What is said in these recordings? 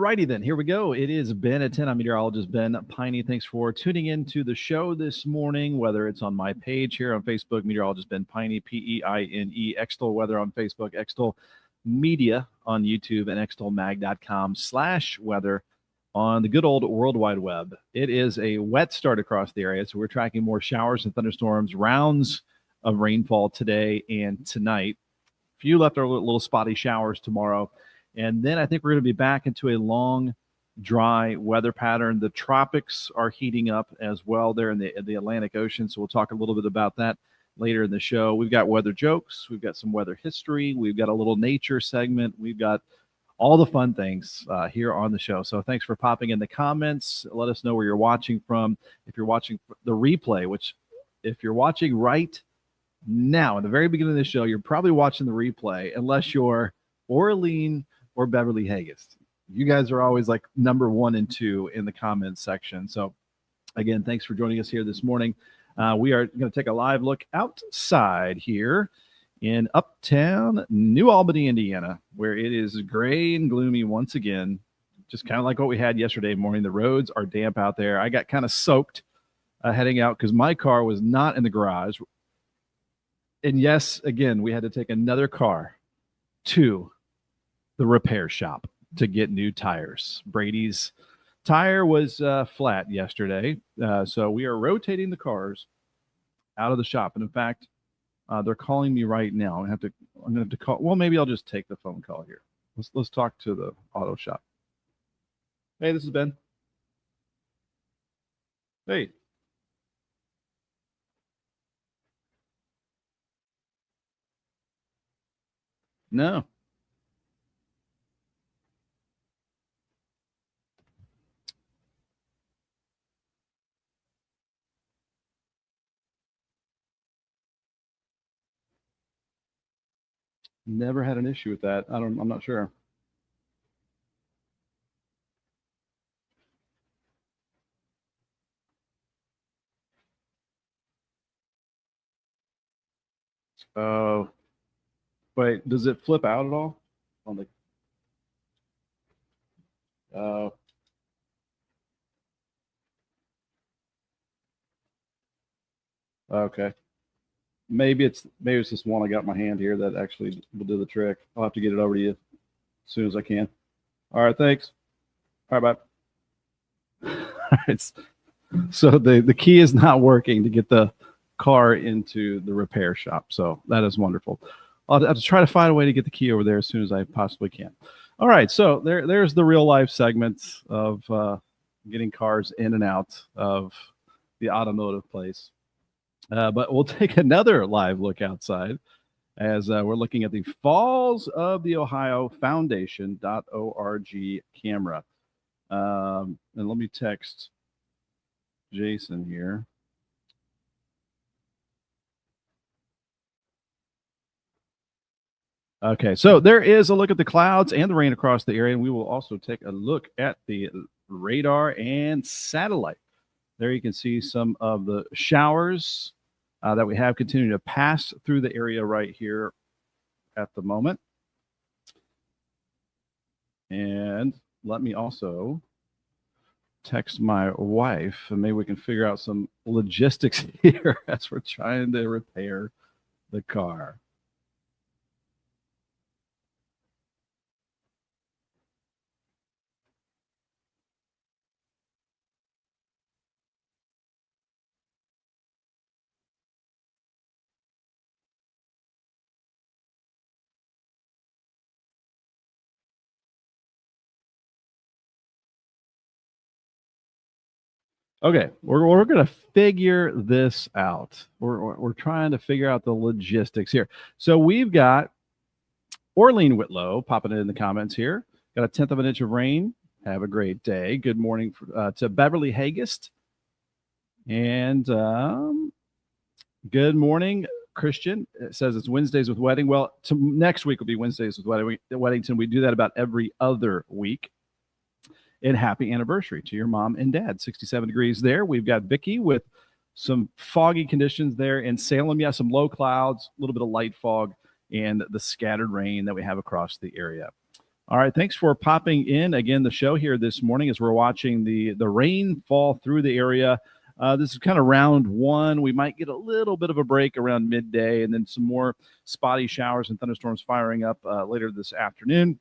righty then, here we go. It is Ben at 10. I'm meteorologist Ben Peine. Thanks for tuning in to the show this morning, whether it's on my page here on Facebook, Meteorologist Ben Peine, P-E-I-N-E, Extol Weather on Facebook, Extol Media on YouTube, and extolmag.com/weather on the good old World Wide Web. It is a wet start across the area, so we're tracking more showers and thunderstorms, rounds of rainfall today and tonight. A few left are little spotty showers tomorrow. And then I think we're going to be back into a long, dry weather pattern. The tropics are heating up as well there in the Atlantic Ocean. So we'll talk a little bit about that later in the show. We've got weather jokes. We've got some weather history. We've got a little nature segment. We've got all the fun things here on the show. So thanks for popping in the comments. Let us know where you're watching from. If you're watching the replay, which if you're watching right now, in the very beginning of the show, you're probably watching the replay unless you're Orlean or Beverly Haggis. You guys are always like number 1 and 2 in the comments section. So again, thanks for joining us here this morning. We are going to take a live look outside here in uptown New Albany, Indiana, where it is gray and gloomy once again, just kind of like what we had yesterday morning. The roads are damp out there. I got kind of soaked heading out because my car was not in the garage. And yes, again, we had to take another car to the repair shop to get new tires. Brady's tire was flat yesterday, so we are rotating the cars out of the shop. And in fact, they're calling me right now. I'm going to have to call. Well, maybe I'll just take the phone call here. Let's talk to the auto shop. Hey, this is Ben. Hey. No. Never had an issue with that. I'm not sure. Oh, wait, does it flip out at all? On the okay. Maybe it's this one I got in my hand here that actually will do the trick. I'll have to get it over to you as soon as I can. All right, thanks. All right, bye. All right. So the key is not working to get the car into the repair shop. So that is wonderful. I'll have to try to find a way to get the key over there as soon as I possibly can. All right, so there's the real life segment of getting cars in and out of the automotive place. But we'll take another live look outside as we're looking at the Falls of the Ohio Foundation.org camera. And let me text Jason here. Okay, so there is a look at the clouds and the rain across the area, and we will also take a look at the radar and satellite. There you can see some of the showers that we have continuing to pass through the area right here at the moment. And let me also text my wife, and maybe we can figure out some logistics here as we're trying to repair the car. Okay, we're going to figure this out. We're trying to figure out the logistics here. So we've got Orlean Whitlow popping in the comments here. Got a 1/10 of an inch of rain. Have a great day. Good morning to Beverly Haggis. And good morning, Christian. It says it's Wednesdays with Wedding. Well, next week will be Wednesdays with Weddington. We do that about every other week. And happy anniversary to your mom and dad. 67 degrees there. We've got Vicky with some foggy conditions there in Salem. Yeah, some low clouds, a little bit of light fog, and the scattered rain that we have across the area. All right, thanks for popping in again. The show here this morning as we're watching the rain fall through the area. This is kind of round one. We might get a little bit of a break around midday, and then some more spotty showers and thunderstorms firing up later this afternoon,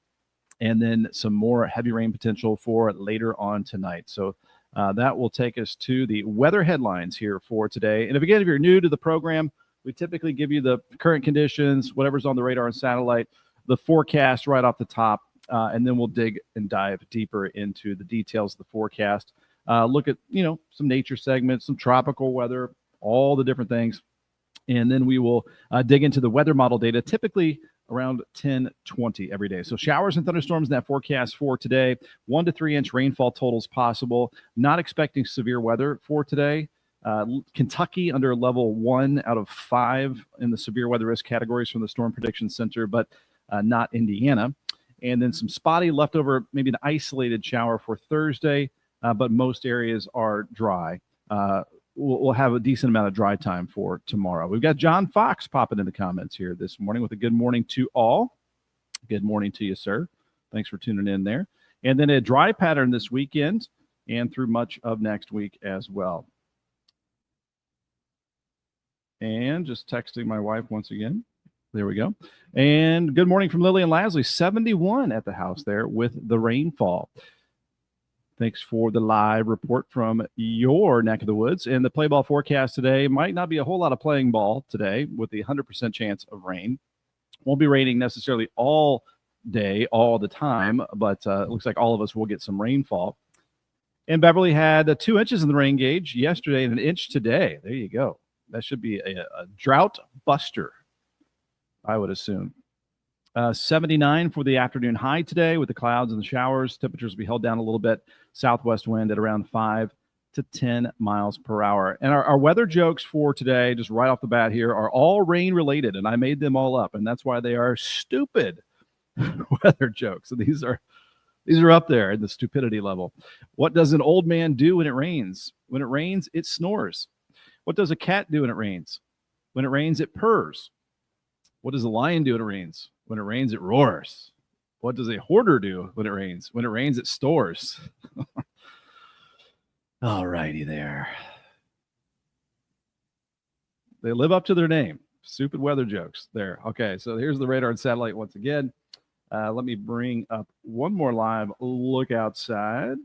and then some more heavy rain potential for later on tonight. So that will take us to the weather headlines here for today. And if you're new to the program, we typically give you the current conditions, whatever's on the radar and satellite, the forecast right off the top. And then we'll dig and dive deeper into the details of the forecast. Look at, some nature segments, some tropical weather, all the different things. And then we will dig into the weather model data, typically around 10:20 every day. So showers and thunderstorms in that forecast for today, 1 to 3 inch rainfall totals possible. Not expecting severe weather for today. Kentucky under level 1 out of 5 in the severe weather risk categories from the Storm Prediction Center, but not Indiana. And then some spotty leftover, maybe an isolated shower for Thursday, but most areas are dry. We'll have a decent amount of dry time for tomorrow. We've got John Fox popping in the comments here this morning with a good morning to all. Good morning to you, sir. Thanks for tuning in there. And then a dry pattern this weekend and through much of next week as well. And just texting my wife once again. There we go. And good morning from Lily and Lasley. 71 at the house there with the rainfall. Thanks for the live report from your neck of the woods. And the play ball forecast today might not be a whole lot of playing ball today with the 100% chance of rain. Won't be raining necessarily all day, all the time, but it looks like all of us will get some rainfall. And Beverly had 2 inches in the rain gauge yesterday and an inch today. There you go. That should be a drought buster, I would assume. 79 for the afternoon high today with the clouds and the showers. Temperatures will be held down a little bit. Southwest wind at around 5 to 10 miles per hour. And our weather jokes for today, just right off the bat here, are all rain related, and I made them all up, and that's why they are stupid weather jokes. So these are up there in the stupidity level. What does an old man do when it rains? When it rains, it snores. What does a cat do when it rains? When it rains, it purrs. What does a lion do when it rains? When it rains, it roars. What does a hoarder do when it rains? When it rains, it stores. All righty there. They live up to their name. Stupid weather jokes there. Okay, so here's the radar and satellite once again. Let me bring up one more live look outside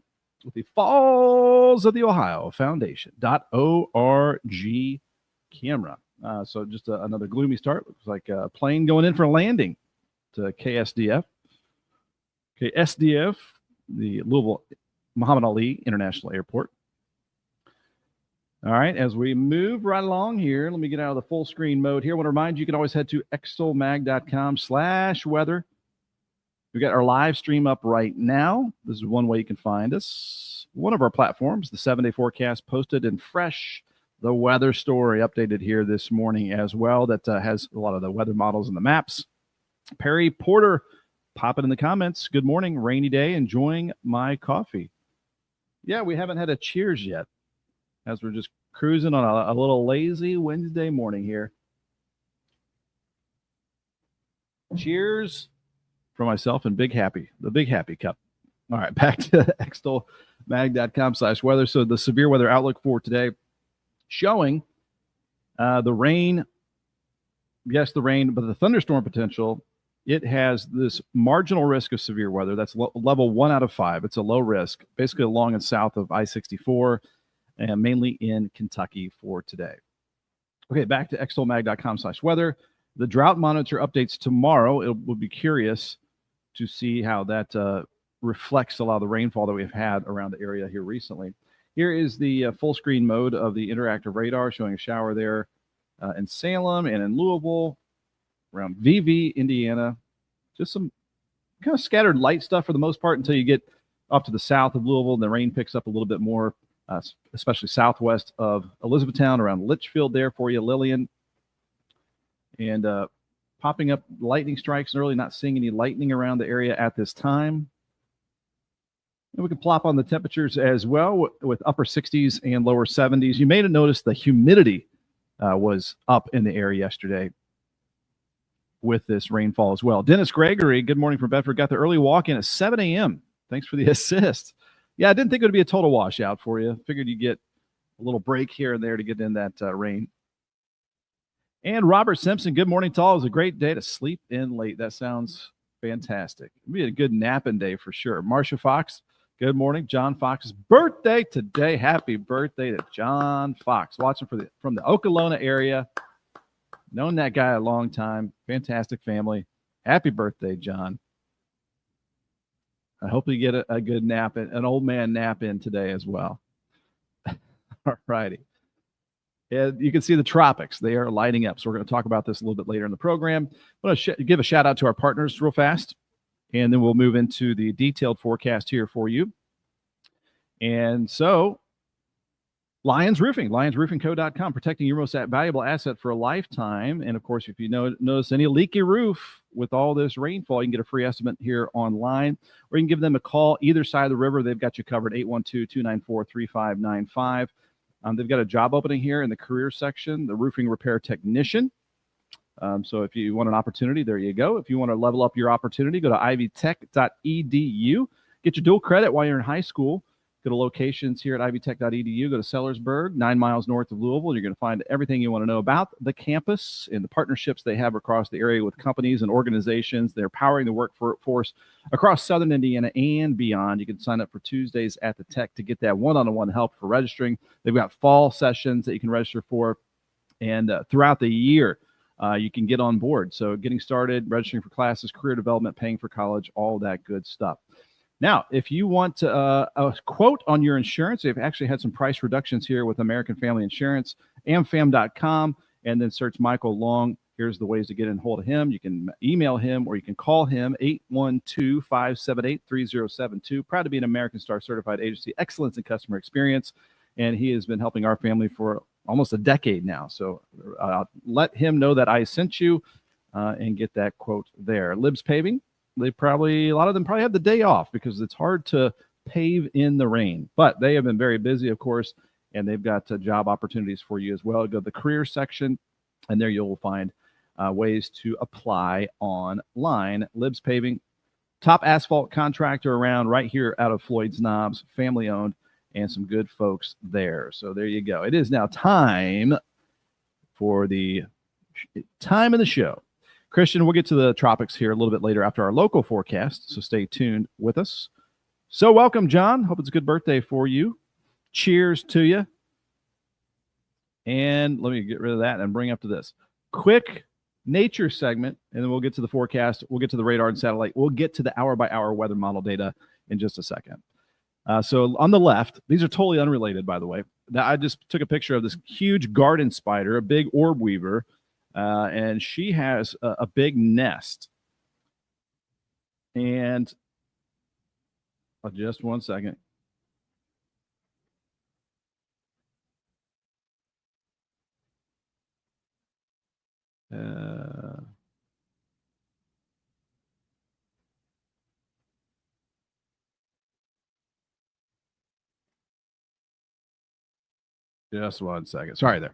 with the Falls of the Ohio Foundation.org camera. So just another gloomy start. Looks like a plane going in for a landing to KSDF. KSDF, the Louisville Muhammad Ali International Airport. All right, as we move right along here, let me get out of the full screen mode here. I want to remind you, you can always head to extolmag.com/weather. We've got our live stream up right now. This is one way you can find us. One of our platforms, the 7-day forecast posted in fresh. The weather story updated here this morning as well. That has a lot of the weather models and the maps. Perry Porter, pop it in the comments. Good morning, rainy day, enjoying my coffee. Yeah, we haven't had a cheers yet as we're just cruising on a little lazy Wednesday morning here. Cheers for myself and Big Happy, the Big Happy cup. All right, back to extolmag.com/weather. So the severe weather outlook for today showing the rain. Yes, the rain, but the thunderstorm potential, it has this marginal risk of severe weather. That's level 1 out of 5. It's a low risk, basically along and south of I-64 and mainly in Kentucky for today. Okay, back to extolmag.com/weather. The drought monitor updates tomorrow. It will be curious to see how that reflects a lot of the rainfall that we've had around the area here recently. Here is the full screen mode of the interactive radar showing a shower there in Salem and in Louisville, around VV, Indiana. Just some kind of scattered light stuff for the most part until you get up to the south of Louisville, and the rain picks up a little bit more, especially southwest of Elizabethtown, around Litchfield there for you, Lillian. And popping up lightning strikes early, not seeing any lightning around the area at this time. And we can plop on the temperatures as well with upper 60s and lower 70s. You may have noticed the humidity was up in the air yesterday. with this rainfall as well. Dennis Gregory, good morning from Bedford, got the early walk-in at 7 a.m. Thanks for the assist. Yeah, I didn't think it would be a total washout for you. Figured you'd get a little break here and there to get in that rain. And Robert Simpson, good morning to all. It was a great day to sleep in late. That sounds fantastic. It'll be a good napping day for sure. Marcia Fox, good morning. John Fox's birthday today. Happy birthday to John Fox. Watching from the Okolona area. Known that guy a long time. Fantastic family. Happy birthday, John. I hope you get a good nap, an old man nap in today as well. All righty. And you can see the tropics. They are lighting up. So we're going to talk about this a little bit later in the program. I want to give a shout out to our partners real fast, and then we'll move into the detailed forecast here for you. And so Lions Roofing, lionsroofingco.com, protecting your most valuable asset for a lifetime. And, of course, if you notice any leaky roof with all this rainfall, you can get a free estimate here online, or you can give them a call either side of the river. They've got you covered, 812-294-3595. They've got a job opening here in the career section, the roofing repair technician. So if you want an opportunity, there you go. If you want to level up your opportunity, go to ivytech.edu. Get your dual credit while you're in high school. Go to locations here at ivytech.edu. Go to Sellersburg, 9 miles north of Louisville. You're going to find everything you want to know about the campus and the partnerships they have across the area with companies and organizations. They're powering the workforce across southern Indiana and beyond. You can sign up for Tuesdays at the Tech to get that one-on-one help for registering. They've got fall sessions that you can register for. And throughout the year, you can get on board. So getting started, registering for classes, career development, paying for college, all that good stuff. Now, if you want a quote on your insurance, they've actually had some price reductions here with American Family Insurance, amfam.com, and then search Michael Long. Here's the ways to get in hold of him. You can email him or you can call him, 812-578-3072. Proud to be an American Star certified agency, excellence in customer experience, and he has been helping our family for almost a decade now. So let him know that I sent you and get that quote there. Libs Paving. A lot of them probably have the day off because it's hard to pave in the rain, but they have been very busy, of course, and they've got job opportunities for you as well. Go to the career section, and there you'll find ways to apply online. Libs Paving, top asphalt contractor around right here out of Floyd's Knobs, family owned, and some good folks there. So there you go. It is now time for the time of the show. Christian, we'll get to the tropics here a little bit later after our local forecast, so stay tuned with us. So welcome, John. Hope it's a good birthday for you. Cheers to you. And let me get rid of that and bring up to this. Quick nature segment, and then we'll get to the forecast. We'll get to the radar and satellite. We'll get to the hour-by-hour weather model data in just a second. So on the left, these are totally unrelated, by the way. Now, I just took a picture of this huge garden spider, a big orb weaver. And she has a big nest. And just one second. Just one second. Sorry there.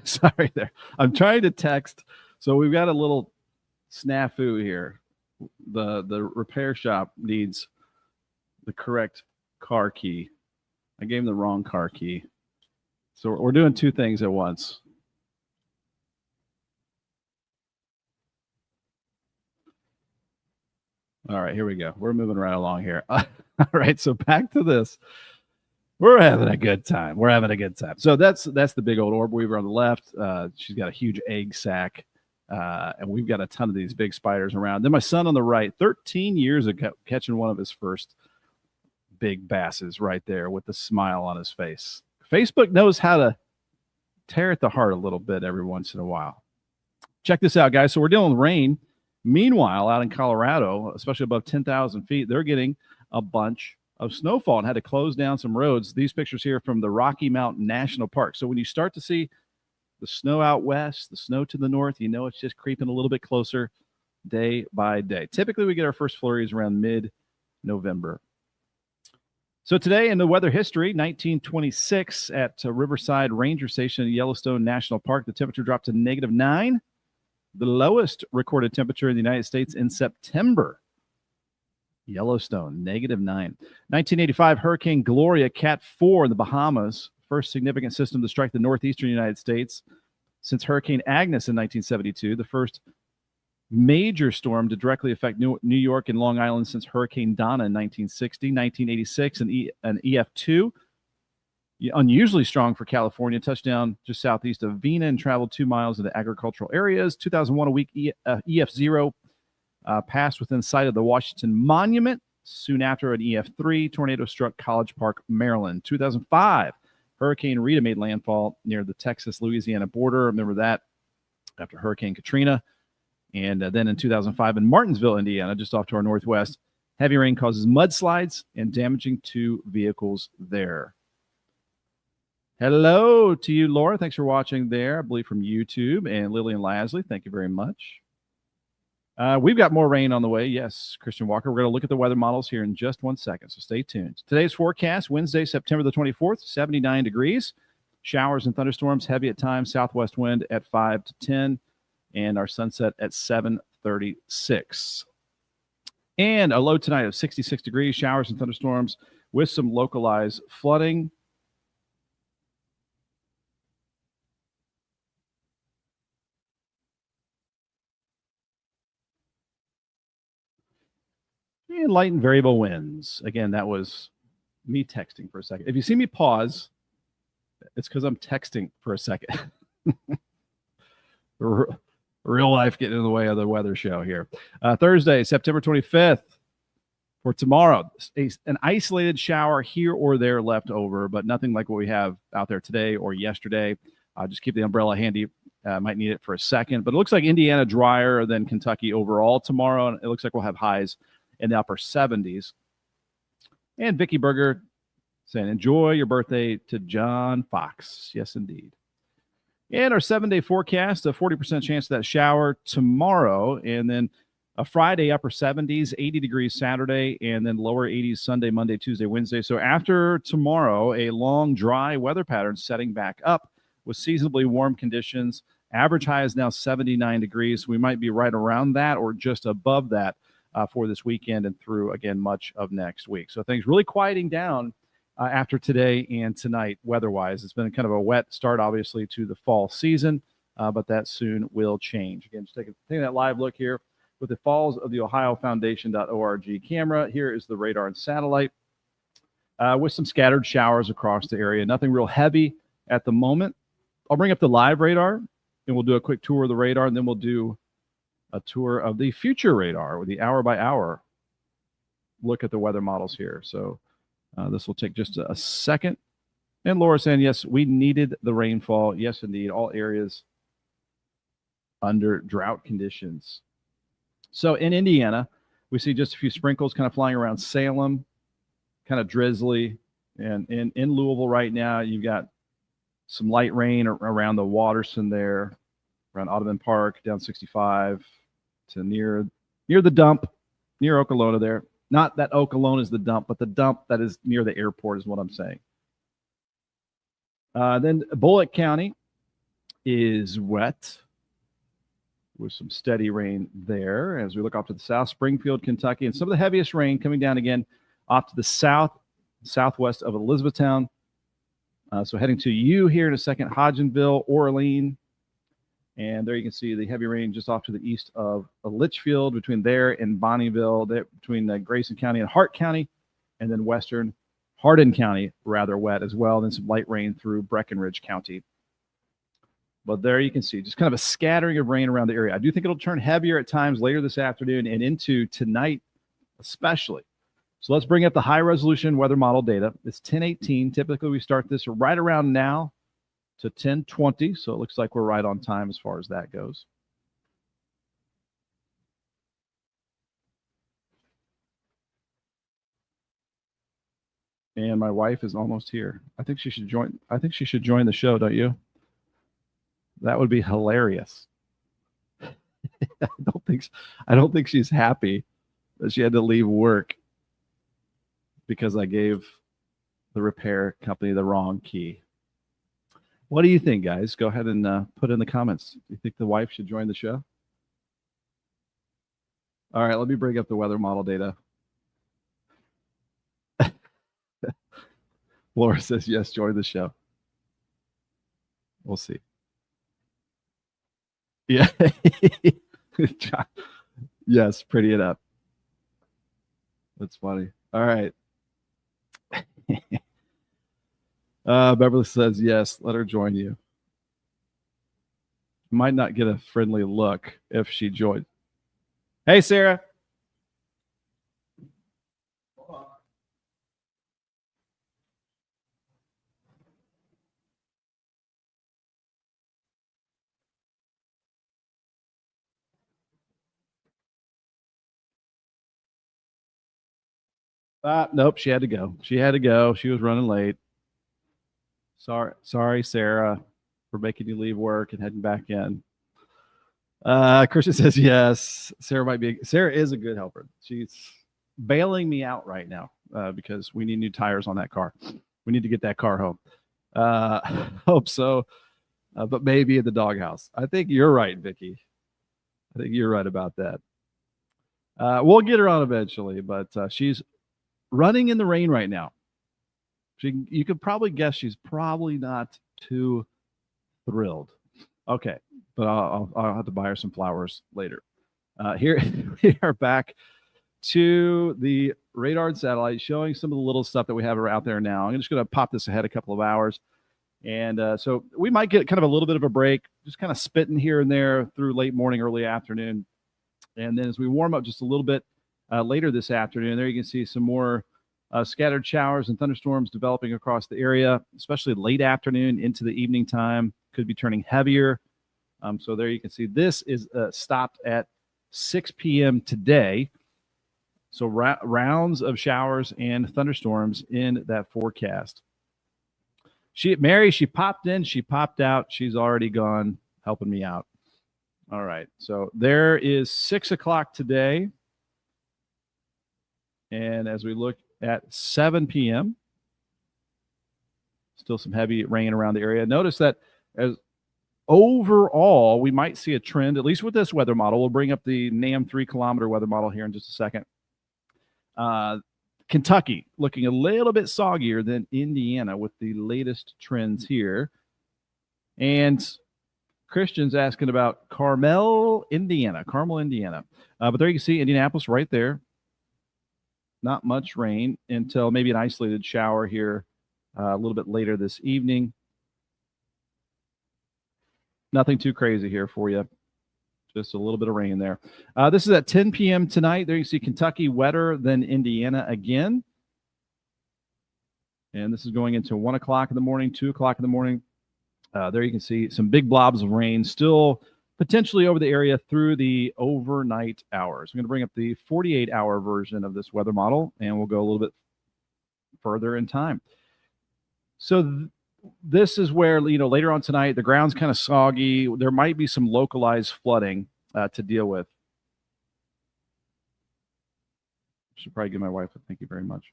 Sorry there. I'm trying to text. So we've got a little snafu here. The repair shop needs the correct car key. I gave him the wrong car key. So we're doing two things at once. All right, here we go. We're moving right along here. All right, so back to this. We're having a good time. So that's the big old orb weaver on the left. She's got a huge egg sac, and we've got a ton of these big spiders around. Then my son on the right, 13 years ago, catching one of his first big basses right there with the smile on his face. Facebook knows how to tear at the heart a little bit every once in a while. Check this out, guys. So we're dealing with rain. Meanwhile, out in Colorado, especially above 10,000 feet, they're getting a bunch of snowfall and had to close down some roads. These pictures here from the Rocky Mountain National Park. So when you start to see the snow out west, the snow to the north, you know it's just creeping a little bit closer day by day. Typically, we get our first flurries around mid-November. So today in the weather history, 1926 at Riverside Ranger Station in Yellowstone National Park, the temperature dropped to -9. The lowest recorded temperature in the United States in September. Yellowstone, -9. 1985, Hurricane Gloria, Cat 4 in the Bahamas. First significant system to strike the northeastern United States since Hurricane Agnes in 1972. The first major storm to directly affect New York and Long Island since Hurricane Donna in 1960. 1986, an EF2. Unusually strong for California, touched down just southeast of Vina and traveled 2 miles into agricultural areas. 2001, a weak EF0 passed within sight of the Washington Monument. Soon after, an EF3 tornado struck College Park, Maryland. 2005, Hurricane Rita made landfall near the Texas-Louisiana border. Remember that after Hurricane Katrina. And then in 2005, in Martinsville, Indiana, just off to our northwest, heavy rain causes mudslides and damaging 2 vehicles there. Hello to you, Laura. Thanks for watching there, I believe from YouTube. And Lillian Lasley, thank you very much. We've got more rain on the way. Yes, Christian Walker. We're going to look at the weather models here in just 1 second, so stay tuned. Today's forecast, Wednesday, September the 24th, 79 degrees. Showers and thunderstorms, heavy at times, southwest wind at 5 to 10, and our sunset at 7:36. And a low tonight of 66 degrees, showers and thunderstorms with some localized flooding. And light and variable winds. Again, that was me texting for a second. If you see me pause, it's because I'm texting for a second. Real life getting in the way of the weather show here. Thursday, September 25th. For tomorrow, an isolated shower here or there left over, but nothing like what we have out there today or yesterday. Just keep the umbrella handy. Might need it for a second. But it looks like Indiana drier than Kentucky overall tomorrow. And it looks like we'll have highs in the upper 70s. And Vicky Berger saying, enjoy your birthday to John Fox. Yes, indeed. And our 7-day forecast, a 40% chance of that shower tomorrow. And then a Friday, upper 70s, 80 degrees Saturday, and then lower 80s Sunday, Monday, Tuesday, Wednesday. So after tomorrow, a long, dry weather pattern setting back up with seasonably warm conditions. Average high is now 79 degrees. We might be right around that or just above that for this weekend and through, again, much of next week. So things really quieting down after today and tonight weather-wise. It's been kind of a wet start, obviously, to the fall season, but that soon will change. Again, just taking that live look here with the Falls of the Ohio Foundation.org camera. Here is the radar and satellite with some scattered showers across the area. Nothing real heavy at the moment. I'll bring up the live radar, and we'll do a quick tour of the radar, and then we'll do a tour of the future radar with the hour-by-hour look at the weather models here. So this will take just a second. And Laura saying, yes, we needed the rainfall. Yes, indeed, all areas under drought conditions. So in Indiana, we see just a few sprinkles kind of flying around Salem, kind of drizzly. And in Louisville right now, you've got some light rain around the Waterston there, around Audubon Park, down 65 to near the dump, near Okolona there. Not that Okolona is the dump, but the dump that is near the airport is what I'm saying. Then Bullock County is wet with some steady rain there. As we look off to the south, Springfield, Kentucky, and some of the heaviest rain coming down again off to the southwest of Elizabethtown. So heading to you here in a second, Hodgenville, Orlean. And there you can see the heavy rain just off to the east of Litchfield, between there and Bonneville, there, between Grayson County and Hart County, and then western Hardin County, rather wet as well. Then some light rain through Breckinridge County. But there you can see just kind of a scattering of rain around the area. I do think it'll turn heavier at times later this afternoon and into tonight especially. So let's bring up the high-resolution weather model data. It's 10:18. Typically, we start this right around now to 10:20. So it looks like we're right on time as far as that goes. And my wife is almost here. I think she should join. I think she should join the show, don't you? That would be hilarious. I don't think she's happy that she had to leave work because I gave the repair company the wrong key. What do you think, guys? Go ahead and put in the comments. Do you think the wife should join the show? All right, let me bring up the weather model data. Laura says, yes, join the show. We'll see. Yeah. Yes, pretty it up. That's funny. All right. Beverly says, yes, let her join you. Might not get a friendly look if she joins. Hey, Sarah. Nope, she had to go. She had to go. She was running late. Sorry, Sarah, for making you leave work and heading back in. Christian says yes. Sarah is a good helper. She's bailing me out right now because we need new tires on that car. We need to get that car home. Hope so, but maybe in the doghouse. I think you're right, Vicky. I think you're right about that. We'll get her on eventually, but she's running in the rain right now. You could probably guess she's probably not too thrilled. Okay, but I'll have to buy her some flowers later. Here we are back to the radar and satellite, showing some of the little stuff that we have out there now. I'm just going to pop this ahead a couple of hours. And so we might get kind of a little bit of a break, just kind of spitting here and there through late morning, early afternoon. And then as we warm up just a little bit later this afternoon, there you can see some more scattered showers and thunderstorms developing across the area, especially late afternoon into the evening time. Could be turning heavier. So there you can see this is stopped at 6 p.m. today. So rounds of showers and thunderstorms in that forecast. Mary, she popped in, she popped out. She's already gone, helping me out. All right. So there is 6 o'clock today. And as we look at 7 p.m., still some heavy rain around the area. Notice that as overall, we might see a trend, at least with this weather model. We'll bring up the NAM 3-kilometer weather model here in just a second. Kentucky looking a little bit soggier than Indiana with the latest trends here. And Christian's asking about Carmel, Indiana. But there you can see Indianapolis right there. Not much rain until maybe an isolated shower here a little bit later this evening. Nothing too crazy here for you. Just a little bit of rain there. This is at 10 p.m. tonight. There you see Kentucky wetter than Indiana again. And this is going into 1 o'clock in the morning, 2 o'clock in the morning. There you can see some big blobs of rain still potentially over the area through the overnight hours. I'm going to bring up the 48-hour version of this weather model, and we'll go a little bit further in time. So this is where, later on tonight, the ground's kind of soggy. There might be some localized flooding to deal with. Should probably give my wife a thank you very much.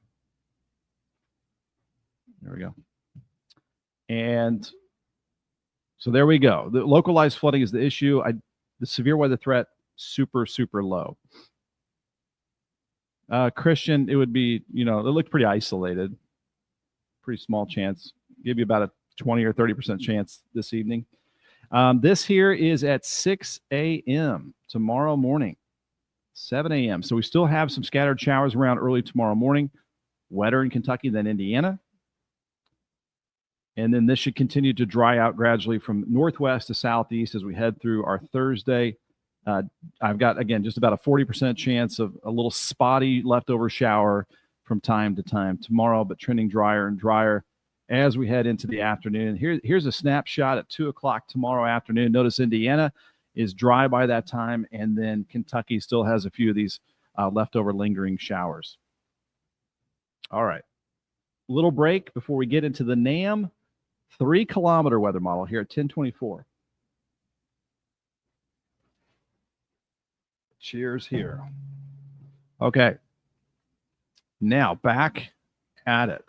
There we go. And so there we go. The localized flooding is the issue. The severe weather threat, super, super low. Christian, it would be, it looked pretty isolated. Pretty small chance. Give you about a 20 or 30% chance this evening. This here is at 6 a.m. tomorrow morning, 7 a.m. So we still have some scattered showers around early tomorrow morning, wetter in Kentucky than Indiana. And then this should continue to dry out gradually from northwest to southeast as we head through our Thursday. I've got, again, just about a 40% chance of a little spotty leftover shower from time to time tomorrow, but trending drier and drier as we head into the afternoon. Here's a snapshot at 2 o'clock tomorrow afternoon. Notice Indiana is dry by that time, and then Kentucky still has a few of these leftover lingering showers. All right. Little break before we get into the NAM 3-kilometer weather model here at 10:24. Cheers here. Okay. Now back at it.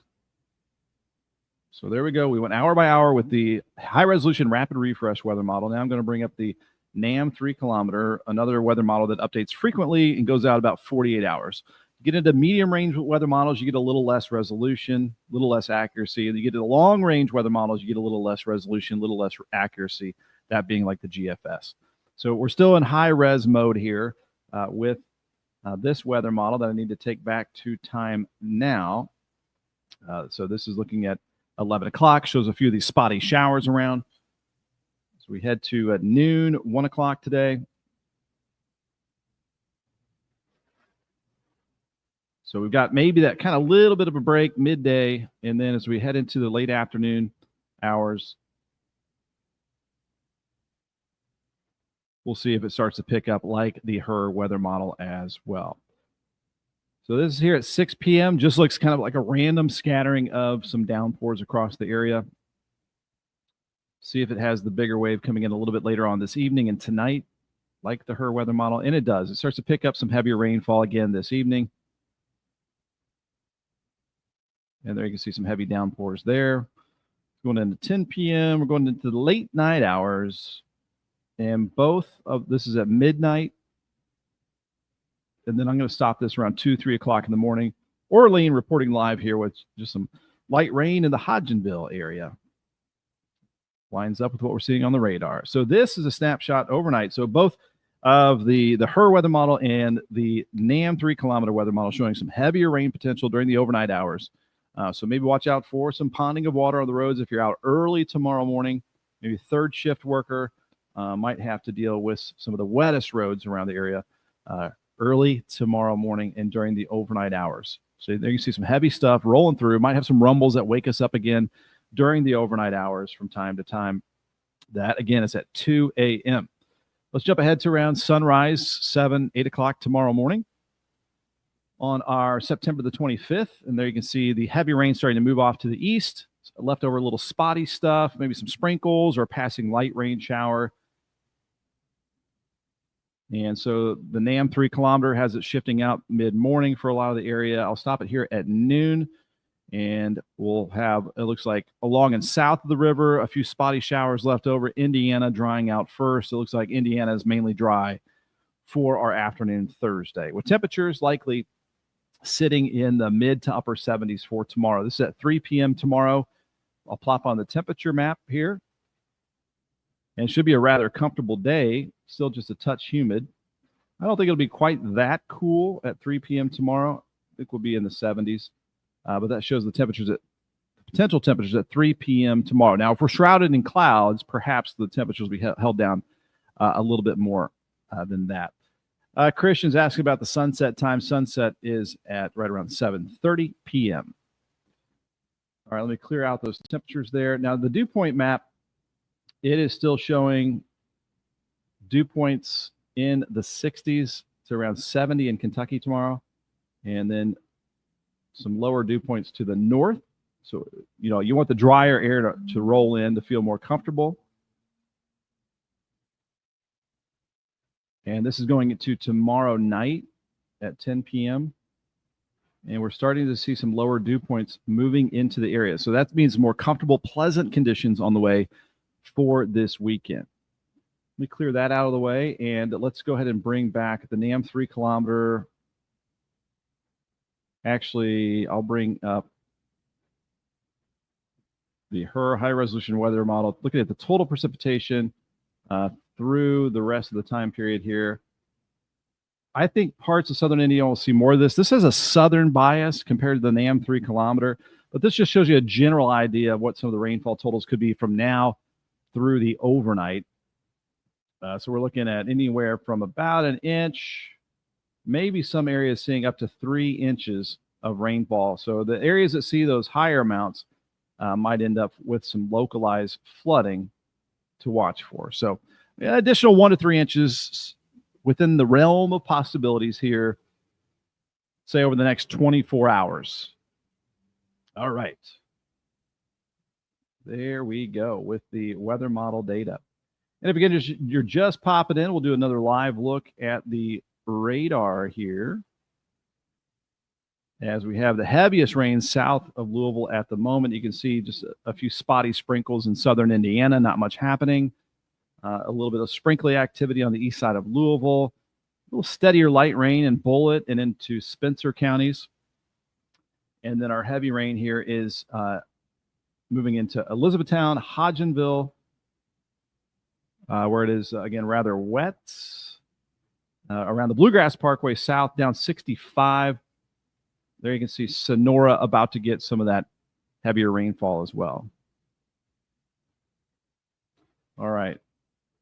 So there we go. We went hour by hour with the high resolution rapid refresh weather model. Now I'm going to bring up the NAM 3 kilometer, another weather model that updates frequently and goes out about 48 hours. Get into medium range weather models, you get a little less resolution, a little less accuracy. And you get to the long range weather models, you get a little less resolution, a little less accuracy, that being like the GFS. So we're still in high res mode here with this weather model that I need to take back to time now. So this is looking at 11 o'clock, shows a few of these spotty showers around. So we head to noon, 1 o'clock today. So we've got maybe that kind of little bit of a break midday, and then as we head into the late afternoon hours, we'll see if it starts to pick up like the HRRR weather model as well. So this is here at 6 p.m. Just looks kind of like a random scattering of some downpours across the area. See if it has the bigger wave coming in a little bit later on this evening and tonight, like the HRRR weather model, and it does. It starts to pick up some heavier rainfall again this evening. And there you can see some heavy downpours there. Going into 10 p.m. We're going into the late night hours. And both of this is at midnight. And then I'm going to stop this around 2, 3 o'clock in the morning. Orlean reporting live here with just some light rain in the Hodgenville area. Lines up with what we're seeing on the radar. So this is a snapshot overnight. So both of the HRRR weather model and the NAM 3 kilometer weather model showing some heavier rain potential during the overnight hours. So maybe watch out for some ponding of water on the roads if you're out early tomorrow morning. Maybe third shift worker might have to deal with some of the wettest roads around the area early tomorrow morning and during the overnight hours. So there you see some heavy stuff rolling through. Might have some rumbles that wake us up again during the overnight hours from time to time. That, again, is at 2 a.m. Let's jump ahead to around sunrise, 7, 8 o'clock tomorrow morning on our September the 25th. And there you can see the heavy rain starting to move off to the east. Leftover little spotty stuff, maybe some sprinkles or a passing light rain shower. And so the NAM 3 kilometer has it shifting out mid-morning for a lot of the area. I'll stop it here at noon. And we'll have, it looks like, along and south of the river, a few spotty showers left over. Indiana drying out first. It looks like Indiana is mainly dry for our afternoon Thursday, with temperatures likely sitting in the mid to upper 70s for tomorrow. This is at 3 p.m. tomorrow. I'll plop on the temperature map here. And it should be a rather comfortable day, still just a touch humid. I don't think it'll be quite that cool at 3 p.m. tomorrow. I think we'll be in the 70s. But that shows the temperatures potential temperatures at 3 p.m. tomorrow. Now, if we're shrouded in clouds, perhaps the temperatures will be held down a little bit more than that. Christian's asking about the sunset time. Sunset is at right around 7:30 p.m. All right, let me clear out those temperatures there. Now, the dew point map, it is still showing dew points in the 60s to around 70 in Kentucky tomorrow. And then some lower dew points to the north. So, you know, you want the drier air to roll in to feel more comfortable. And this is going into tomorrow night at 10 p.m. And we're starting to see some lower dew points moving into the area. So that means more comfortable, pleasant conditions on the way for this weekend. Let me clear that out of the way. And let's go ahead and bring back the NAM 3 kilometer. Actually, I'll bring up the HRRR high-resolution weather model, looking at the total precipitation through the rest of the time period here. I think parts of southern Indiana will see more of this. This has a southern bias compared to the NAM 3 kilometer, but this just shows you a general idea of what some of the rainfall totals could be from now through the overnight. So we're looking at anywhere from about an inch, maybe some areas seeing up to 3 inches of rainfall. So the areas that see those higher amounts might end up with some localized flooding to watch for. So additional 1 to 3 inches within the realm of possibilities here, say over the next 24 hours. All right. There we go with the weather model data. And if again, you're just popping in, we'll do another live look at the radar here as we have the heaviest rain south of Louisville at the moment. You can see just a few spotty sprinkles in southern Indiana, not much happening. A little bit of sprinkly activity on the east side of Louisville. A little steadier light rain in Bullitt and into Spencer counties. And then our heavy rain here is moving into Elizabethtown, Hodgenville, where it is, again, rather wet. Around the Bluegrass Parkway south, down 65. There you can see Sonora about to get some of that heavier rainfall as well. All right,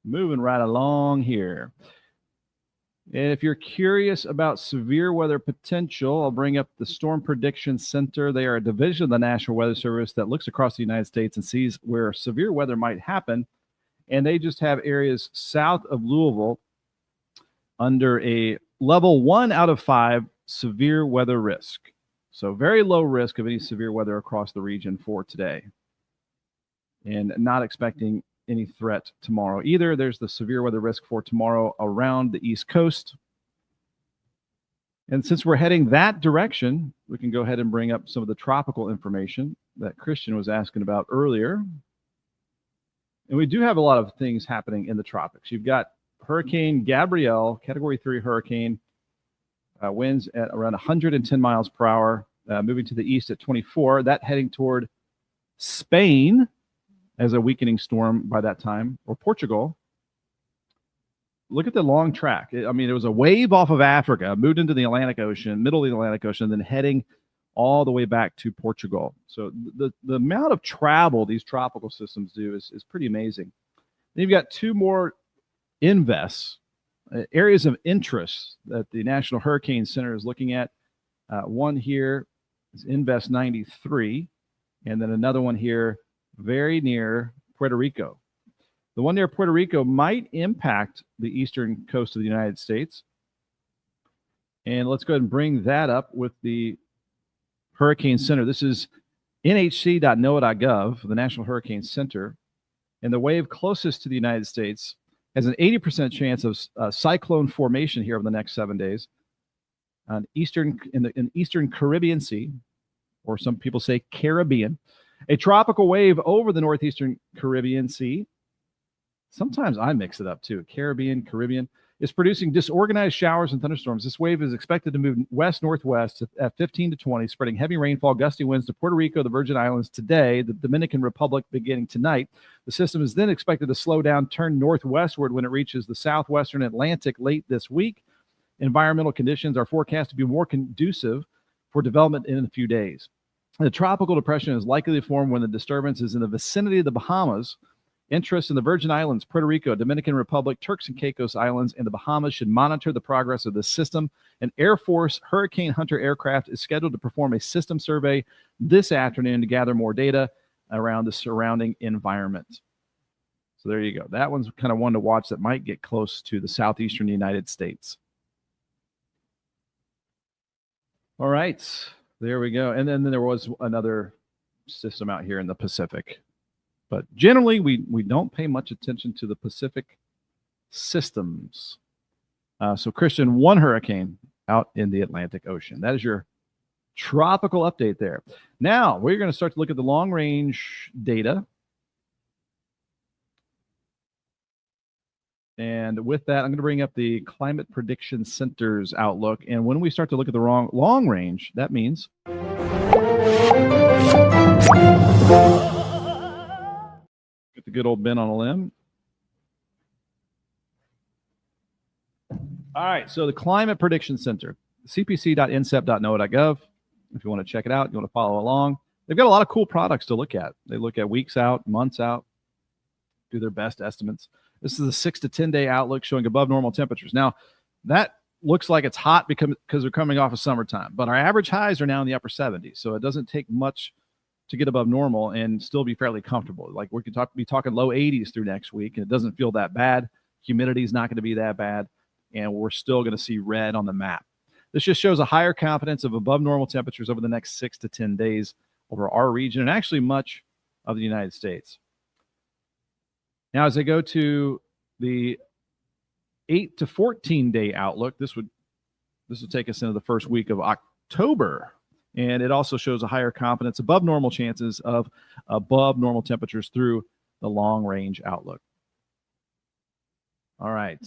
moving right along here. And if you're curious about severe weather potential, I'll bring up the Storm Prediction Center. They are a division of the National Weather Service that looks across the United States and sees where severe weather might happen. And they just have areas south of Louisville under a level 1 out of 5 severe weather risk. So very low risk of any severe weather across the region for today. And not expecting any threat tomorrow either. There's the severe weather risk for tomorrow around the East Coast. And since we're heading that direction, we can go ahead and bring up some of the tropical information that Christian was asking about earlier. And we do have a lot of things happening in the tropics. You've got Hurricane Gabrielle, Category 3 hurricane, winds at around 110 miles per hour, moving to the east at 24. That heading toward Spain as a weakening storm by that time, or Portugal. Look at the long track. I mean, it was a wave off of Africa, moved into the Atlantic Ocean, middle of the Atlantic Ocean, then heading all the way back to Portugal. So the amount of travel these tropical systems do is pretty amazing. Then you've got two more invests, areas of interest that the National Hurricane Center is looking at. One here is Invest 93, and then another one here very near Puerto Rico. The one near Puerto Rico might impact the eastern coast of the United States. And let's go ahead and bring that up with the Hurricane Center. This is nhc.noaa.gov, the National Hurricane Center. And the wave closest to the United States has an 80% chance of cyclone formation here over the next 7 days in the eastern Caribbean Sea, or some people say Caribbean. A tropical wave over the northeastern Caribbean Sea. Sometimes I mix it up too. Caribbean is producing disorganized showers and thunderstorms. This wave is expected to move west-northwest at 15 to 20, spreading heavy rainfall, gusty winds to Puerto Rico, the Virgin Islands today, the Dominican Republic beginning tonight. The system is then expected to slow down, turn northwestward when it reaches the southwestern Atlantic late this week. Environmental conditions are forecast to be more conducive for development in a few days. The tropical depression is likely to form when the disturbance is in the vicinity of the Bahamas. Interest in the Virgin Islands, Puerto Rico, Dominican Republic, Turks and Caicos Islands, and the Bahamas should monitor the progress of the system. An Air Force Hurricane Hunter aircraft is scheduled to perform a system survey this afternoon to gather more data around the surrounding environment. So there you go. That one's kind of one to watch that might get close to the southeastern United States. All right, there we go. And then there was another system out here in the Pacific. But generally, we don't pay much attention to the Pacific systems. So, Christian, one hurricane out in the Atlantic Ocean. That is your tropical update there. Now, we're going to start to look at the long-range data. And with that, I'm going to bring up the Climate Prediction Center's outlook. And when we start to look at the long range, that means... Get the good old Ben on a limb. All right, so the Climate Prediction Center, cpc.ncep.noaa.gov. If you want to check it out, you want to follow along. They've got a lot of cool products to look at. They look at weeks out, months out, do their best estimates. This is a 6 to 10 day outlook showing above normal temperatures. Now, that looks like it's hot because we're coming off of summertime, but our average highs are now in the upper 70s, so it doesn't take much to get above normal and still be fairly comfortable. Like we could be talking low 80s through next week, and it doesn't feel that bad. Humidity is not going to be that bad, and we're still going to see red on the map. This just shows a higher confidence of above normal temperatures over the next 6 to 10 days over our region and actually much of the United States. Now, as I go to the 8 to 14 day outlook, this would take us into the first week of October. And it also shows a higher confidence, above normal chances of above normal temperatures through the long range outlook. All right.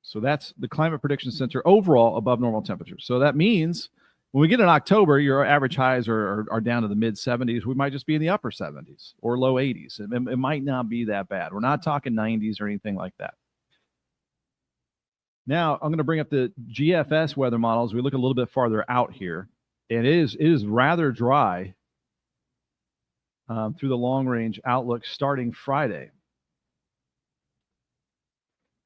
So that's the Climate Prediction Center overall above normal temperatures. So that means when we get in October, your average highs are down to the mid 70s. We might just be in the upper 70s or low 80s. It might not be that bad. We're not talking 90s or anything like that. Now, I'm going to bring up the GFS weather models. We look a little bit farther out here, and it is rather dry through the long-range outlook starting Friday.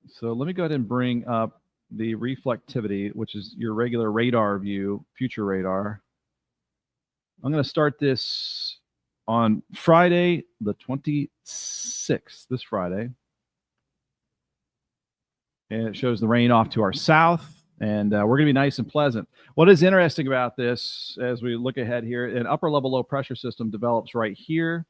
So let me go ahead and bring up the reflectivity, which is your regular radar view, future radar. I'm going to start this on Friday, the 26th, this Friday. And it shows the rain off to our south, and we're going to be nice and pleasant. What is interesting about this, as we look ahead here, an upper-level low-pressure system develops right here,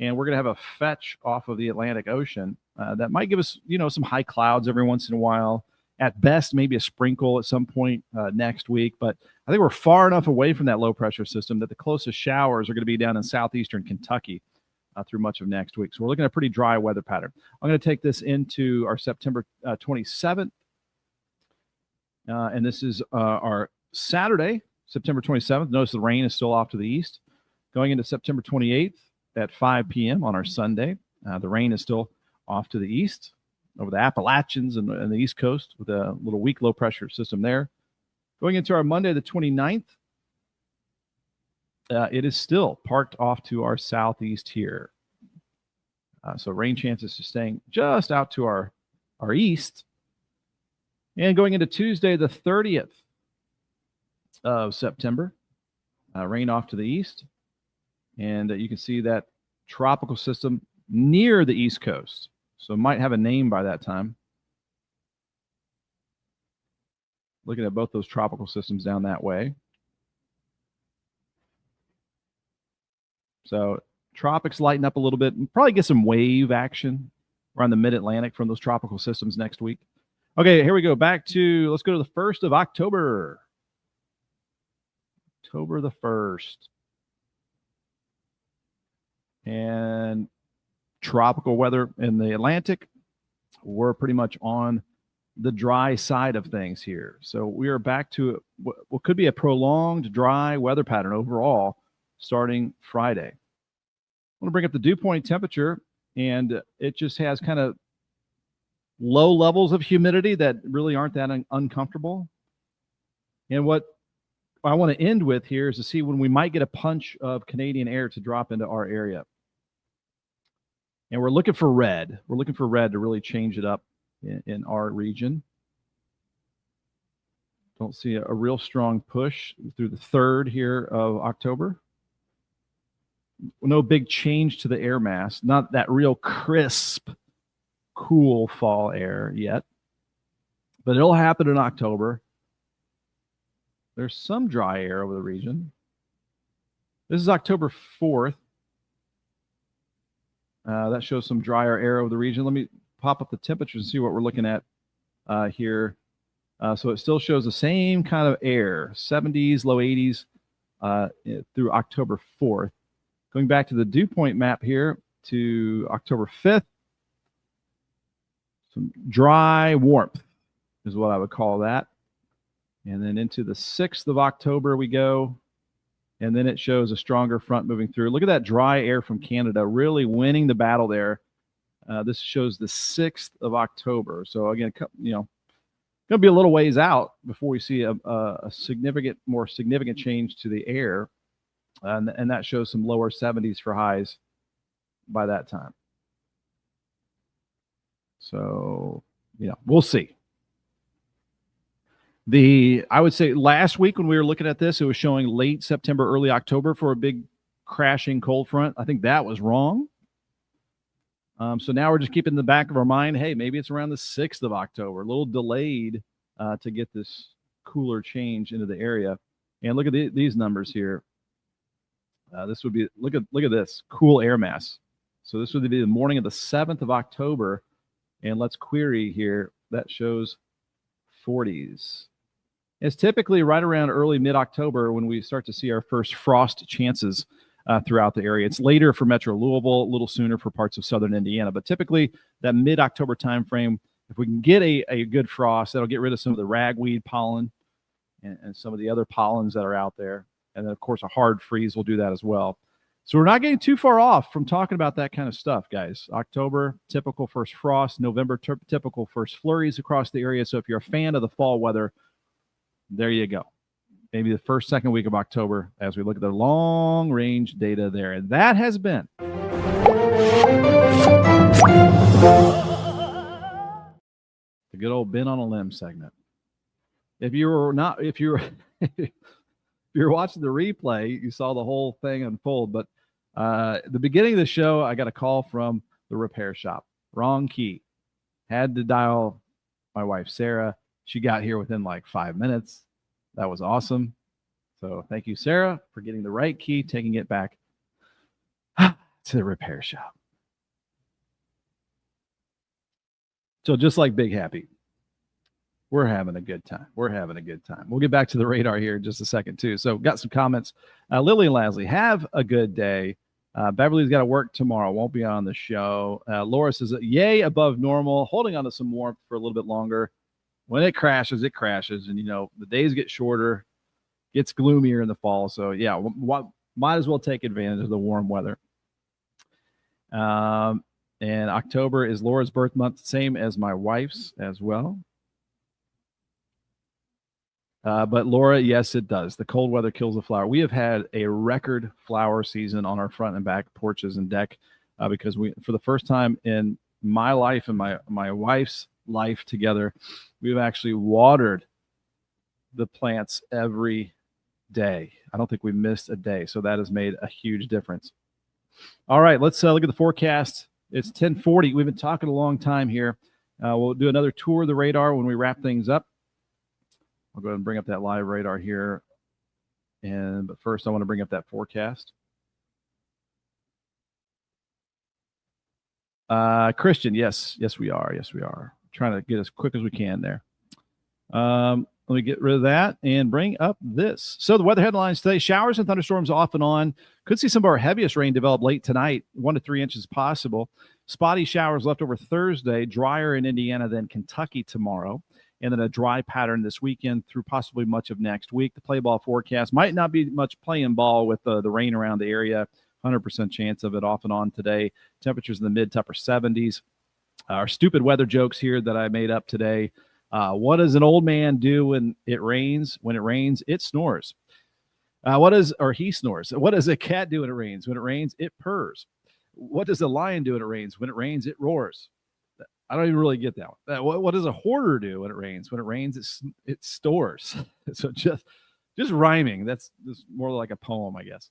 and we're going to have a fetch off of the Atlantic Ocean that might give us, some high clouds every once in a while. At best, maybe a sprinkle at some point next week, but I think we're far enough away from that low-pressure system that the closest showers are going to be down in southeastern Kentucky through much of next week. So we're looking at a pretty dry weather pattern. I'm going to take this into our September 27th. And this is our Saturday, September 27th. Notice the rain is still off to the east. Going into September 28th at 5 p.m. on our Sunday. The rain is still off to the east over the Appalachians and the East Coast with a little weak low pressure system there. Going into our Monday, the 29th. It is still parked off to our southeast here. So rain chances are staying just out to our east. And going into Tuesday, the 30th of September, rain off to the east. And you can see that tropical system near the East Coast. So it might have a name by that time. Looking at both those tropical systems down that way. So tropics lighten up a little bit and probably get some wave action around the mid-Atlantic from those tropical systems next week. Okay, here we go. Let's go to the 1st of October. October the 1st. And tropical weather in the Atlantic. We're pretty much on the dry side of things here. So we are back to what could be a prolonged dry weather pattern overall starting Friday. I want to bring up the dew point temperature, and it just has kind of low levels of humidity that really aren't that uncomfortable. And what I want to end with here is to see when we might get a punch of Canadian air to drop into our area. And we're looking for red. We're looking for red to really change it up in our region. Don't see a real strong push through the 3rd here of October. No big change to the air mass. Not that real crisp, cool fall air yet. But it'll happen in October. There's some dry air over the region. This is October 4th. That shows some drier air over the region. Let me pop up the temperatures and see what we're looking at here. So it still shows the same kind of air, 70s, low 80s through October 4th. Going back to the dew point map here to October 5th, some dry warmth is what I would call that. And then into the 6th of October we go. And then it shows a stronger front moving through. Look at that dry air from Canada really winning the battle there. This shows the 6th of October. So again, going to be a little ways out before we see a more significant change to the air. And that shows some lower 70s for highs by that time. So, we'll see. I would say last week when we were looking at this, it was showing late September, early October for a big crashing cold front. I think that was wrong. So now we're just keeping in the back of our mind, hey, maybe it's around the 6th of October, a little delayed to get this cooler change into the area. And look at these numbers here. This would be, look at this, cool air mass. So this would be the morning of the 7th of October. And let's query here. That shows 40s. It's typically right around early mid-October when we start to see our first frost chances throughout the area. It's later for Metro Louisville, a little sooner for parts of southern Indiana, but typically that mid-October timeframe, if we can get a good frost, that'll get rid of some of the ragweed pollen and some of the other pollens that are out there. And then, of course, a hard freeze will do that as well. So we're not getting too far off from talking about that kind of stuff, guys. October, typical first frost. November, typical first flurries across the area. So if you're a fan of the fall weather, there you go. Maybe the first, second week of October as we look at the long-range data there. And that has been the good old Ben on a Limb segment. If you're watching the replay, you saw the whole thing unfold. But the beginning of the show, I got a call from the repair shop. Wrong key. Had to dial my wife, Sarah. She got here within like 5 minutes. That was awesome. So thank you, Sarah, for getting the right key, taking it back to the repair shop. So just like Big Happy, we're having a good time. We're having a good time. We'll get back to the radar here in just a second, too. So got some comments. Lily and Lasley, have a good day. Beverly's got to work tomorrow. Won't be on the show. Laura says, yay, above normal. Holding on to some warmth for a little bit longer. When it crashes, it crashes. And, the days get shorter. Gets gloomier in the fall. So, yeah, might as well take advantage of the warm weather. And October is Laura's birth month, same as my wife's as well. But Laura, yes, it does. The cold weather kills the flower. We have had a record flower season on our front and back porches and deck because for the first time in my life and my wife's life together, we've actually watered the plants every day. I don't think we missed a day. So that has made a huge difference. All right, let's look at the forecast. It's 10:40. We've been talking a long time here. We'll do another tour of the radar when we wrap things up. I'll go ahead and bring up that live radar here. But first, I want to bring up that forecast. Christian, yes, we are. Yes, we are. Trying to get as quick as we can there. Let me get rid of that and bring up this. So the weather headlines today, showers and thunderstorms off and on. Could see some of our heaviest rain develop late tonight, 1 to 3 inches possible. Spotty showers left over Thursday, drier in Indiana than Kentucky tomorrow. And then a dry pattern this weekend through possibly much of next week. The play ball forecast might not be much playing ball with the rain around the area. 100% chance of it off and on today. Temperatures in the mid to upper 70s. Our stupid weather jokes here that I made up today. What does an old man do when it rains? When it rains, it snores. He snores. What does a cat do when it rains? When it rains, it purrs. What does a lion do when it rains? When it rains, it roars. I don't even really get that one. What does a hoarder do when it rains? When it rains, it stores. So just rhyming. That's more like a poem, I guess.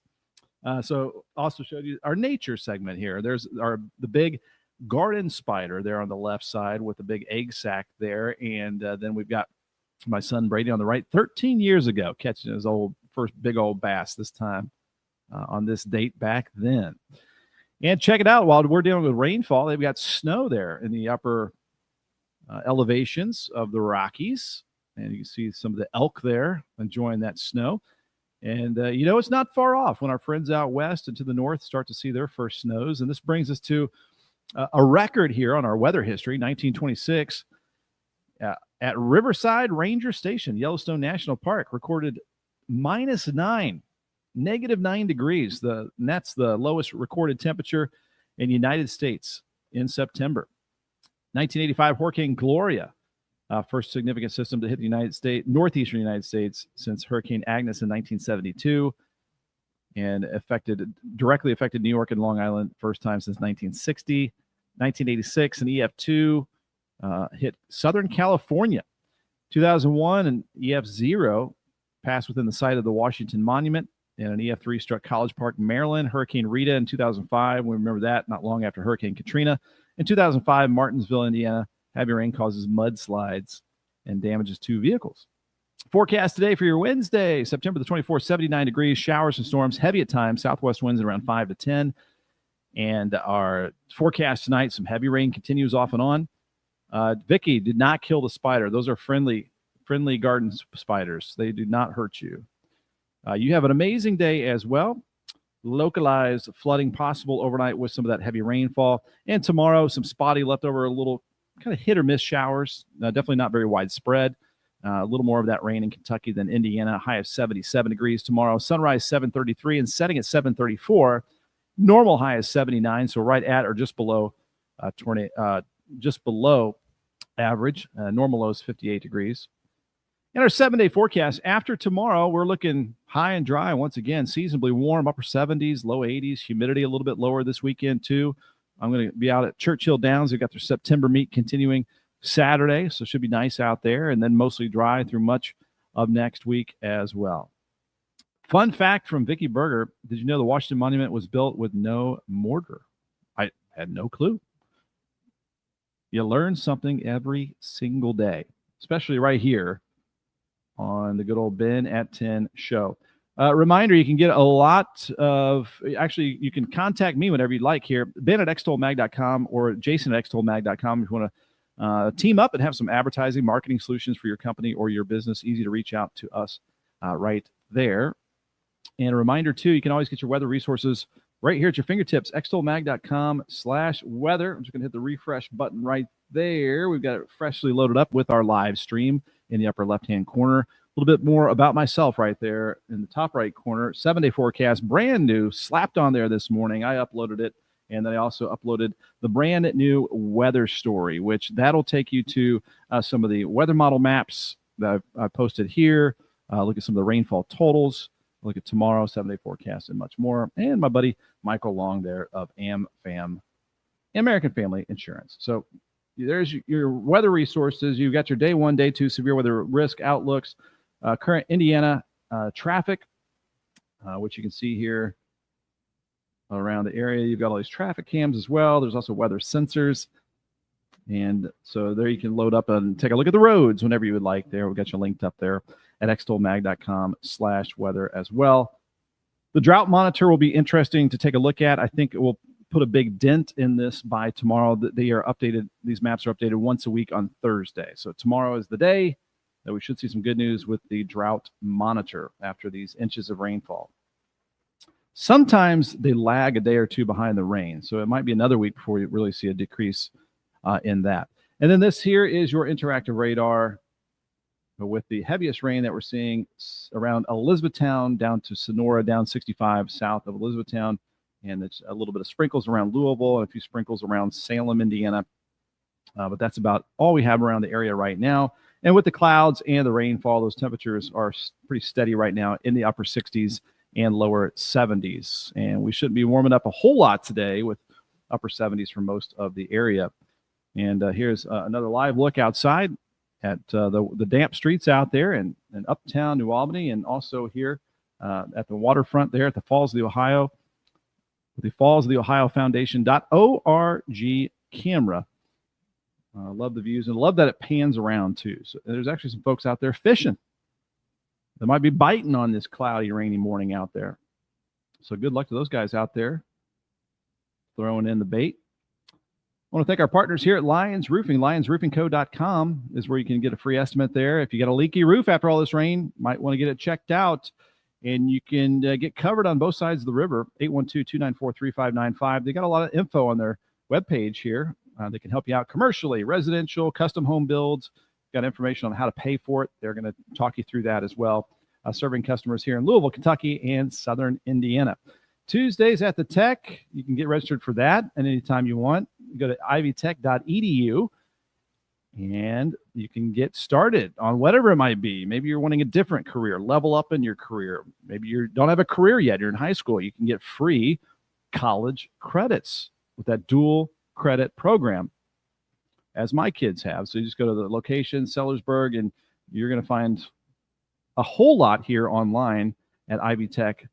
So also showed you our nature segment here. There's the big garden spider there on the left side with the big egg sac there. And then we've got my son Brady on the right, 13 years ago, catching his first big old bass this time on this date back then. And check it out, while we're dealing with rainfall, they've got snow there in the upper elevations of the Rockies. And you can see some of the elk there enjoying that snow. And, it's not far off when our friends out west and to the north start to see their first snows. And this brings us to a record here on our weather history, 1926, at Riverside Ranger Station, Yellowstone National Park, recorded -9 degrees. That's the lowest recorded temperature in the United States in September. 1985, Hurricane Gloria, first significant system to hit the northeastern United States since Hurricane Agnes in 1972, and directly affected New York and Long Island, first time since 1960. 1986, an EF2 hit Southern California. 2001, an EF0 passed within the site of the Washington Monument. And an EF3 struck College Park, Maryland. Hurricane Rita in 2005. We remember that not long after Hurricane Katrina. In 2005, Martinsville, Indiana, heavy rain causes mudslides and damages 2 vehicles. Forecast today for your Wednesday, September the 24th, 79 degrees, showers and storms, heavy at times, southwest winds at around 5 to 10. And our forecast tonight, some heavy rain continues off and on. Vicky did not kill the spider. Those are friendly garden spiders. They do not hurt you. You have an amazing day as well. localized flooding possible overnight with some of that heavy rainfall. And tomorrow, some spotty leftover, a little kind of hit or miss showers. Definitely not very widespread. A little more of that rain in Kentucky than Indiana. High of 77 degrees tomorrow. Sunrise 7:33 and setting at 7:34. Normal high is 79, so right at or just below just below average. Normal low is 58 degrees. In our 7-day forecast, after tomorrow, we're looking high and dry once again, seasonably warm, upper 70s, low 80s, humidity a little bit lower this weekend too. I'm going to be out at Churchill Downs. They've got their September meet continuing Saturday, so it should be nice out there, and then mostly dry through much of next week as well. Fun fact from Vicky Berger, did you know the Washington Monument was built with no mortar? I had no clue. You learn something every single day, especially right here on the good old Ben at 10 show. Reminder, you can get a lot of, actually, you can contact me whenever you'd like here, Ben at extolmag.com or Jason at extolmag.com if you want to team up and have some advertising, marketing solutions for your company or your business. Easy to reach out to us right there. And a reminder, too, you can always get your weather resources right here at your fingertips, extolmag.com/weather. I'm just going to hit the refresh button right there. We've got it freshly loaded up with our live stream in the upper left-hand corner. A little bit more about myself right there in the top right corner. 7-day forecast, brand new, slapped on there this morning. I uploaded it, and then I also uploaded the brand new weather story, which that'll take you to some of the weather model maps that I've posted here. Look at some of the rainfall totals. Look at tomorrow, 7-day forecast, and much more. And my buddy Michael Long there of AmFam, American Family Insurance. So there's your weather resources. You've got your day 1, day 2 severe weather risk outlooks, current Indiana traffic, which you can see here around the area. You've got all these traffic cams as well. There's also weather sensors. And so there you can load up and take a look at the roads whenever you would like there. We've got you linked up there at extolmag.com/weather as well. The drought monitor will be interesting to take a look at. I think it will put a big dent in this by tomorrow. They are updated. These maps are updated once a week on Thursday. So tomorrow is the day that we should see some good news with the drought monitor after these inches of rainfall. Sometimes they lag a day or two behind the rain. So it might be another week before you really see a decrease in that. And then this here is your interactive radar with the heaviest rain that we're seeing around Elizabethtown down to Sonora, down 65 south of Elizabethtown. And it's a little bit of sprinkles around Louisville and a few sprinkles around Salem, Indiana. But that's about all we have around the area right now. And with the clouds and the rainfall, those temperatures are pretty steady right now in the upper 60s and lower 70s. And we shouldn't be warming up a whole lot today with upper 70s for most of the area. And here's another live look outside at the damp streets out there in uptown New Albany, and also here at the waterfront there at the Falls of the Ohio, the Falls of the Ohio Foundation.org camera. Love the views and love that it pans around too. So there's actually some folks out there fishing. They might be biting on this cloudy, rainy morning out there. So good luck to those guys out there throwing in the bait. I want to thank our partners here at Lions Roofing. LionsRoofingCo.com is where you can get a free estimate there. If you got a leaky roof after all this rain, might want to get it checked out. And you can get covered on both sides of the river, 812-294-3595. They got a lot of info on their webpage here. They can help you out commercially, residential, custom home builds. Got information on how to pay for it. They're going to talk you through that as well. Serving customers here in Louisville, Kentucky, and southern Indiana. Tuesdays at the Tech, you can get registered for that at any time you want. You go to ivytech.edu, and you can get started on whatever it might be. Maybe you're wanting a different career, level up in your career. Maybe you don't have a career yet. You're in high school. You can get free college credits with that dual credit program, as my kids have. So you just go to the location, Sellersburg, and you're going to find a whole lot here online at ivytech.edu.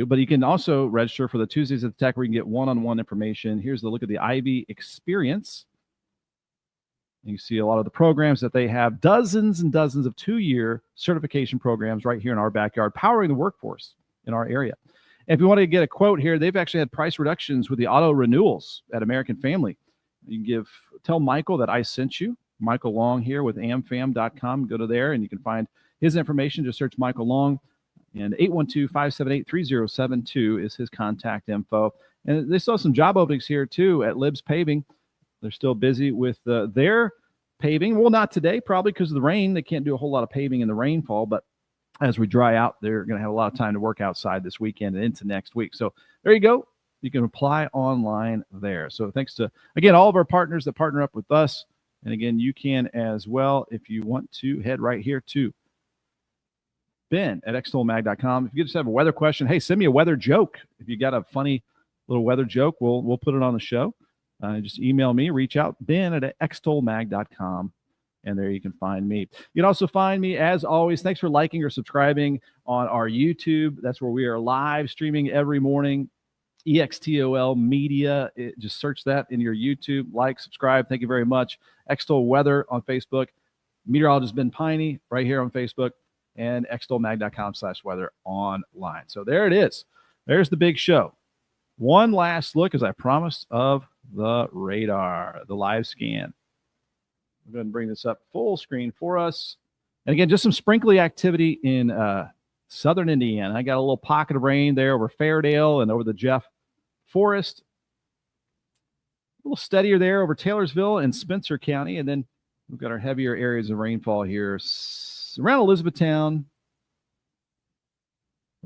But you can also register for the Tuesdays at the Tech where you can get one-on-one information. Here's the look at the Ivy Experience. You see a lot of the programs that they have, dozens and dozens of 2-year certification programs right here in our backyard, powering the workforce in our area. If you want to get a quote here, they've actually had price reductions with the auto renewals at American Family. You can tell Michael that I sent you. Michael Long here with amfam.com. Go to there and you can find his information. Just search Michael Long And 812-578-3072 is his contact info. And they still have some job openings here, too, at Libs Paving. They're still busy with their paving. Well, not today, probably because of the rain. They can't do a whole lot of paving in the rainfall, but as we dry out, they're going to have a lot of time to work outside this weekend and into next week. So there you go. You can apply online there. So thanks to, again, all of our partners that partner up with us. And again, you can as well if you want to head right here to Ben at extolmag.com. If you just have a weather question, hey, send me a weather joke. If you got a funny little weather joke, we'll put it on the show. Just email me, reach out, Ben at extolmag.com. And there you can find me. You can also find me, as always. Thanks for liking or subscribing on our YouTube. That's where we are live streaming every morning. EXTOL Media. Just search that in your YouTube. Like, subscribe. Thank you very much. Extol Weather on Facebook. Meteorologist Ben Peine right here on Facebook. And extolmag.com/weather online. So there it is. There's the big show. One last look, as I promised, of the radar, the live scan. We're going to bring this up full screen for us. And again, just some sprinkly activity in southern Indiana. I got a little pocket of rain there over Fairdale and over the Jeff Forest. A little steadier there over Taylorsville and Spencer County. And then we've got our heavier areas of rainfall here around Elizabethtown,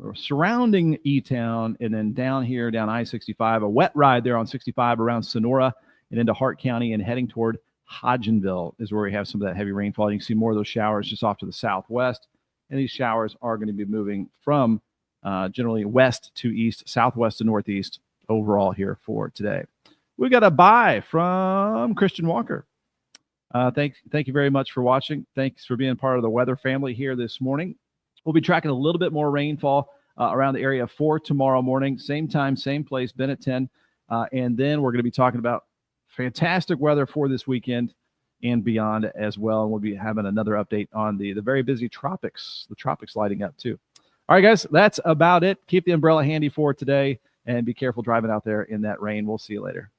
or surrounding E-Town, and then down here, down I-65, a wet ride there on 65 around Sonora and into Hart County and heading toward Hodgenville is where we have some of that heavy rainfall. You can see more of those showers just off to the southwest. And these showers are going to be moving from generally west to east, southwest to northeast overall here for today. We got a bye from Christian Walker. Thank you very much for watching. Thanks for being part of the weather family here this morning. We'll be tracking a little bit more rainfall around the area for tomorrow morning. Same time, same place, Ben at 10. And then we're going to be talking about fantastic weather for this weekend and beyond as well. And we'll be having another update on the very busy tropics, the tropics lighting up too. All right, guys, that's about it. Keep the umbrella handy for today and be careful driving out there in that rain. We'll see you later.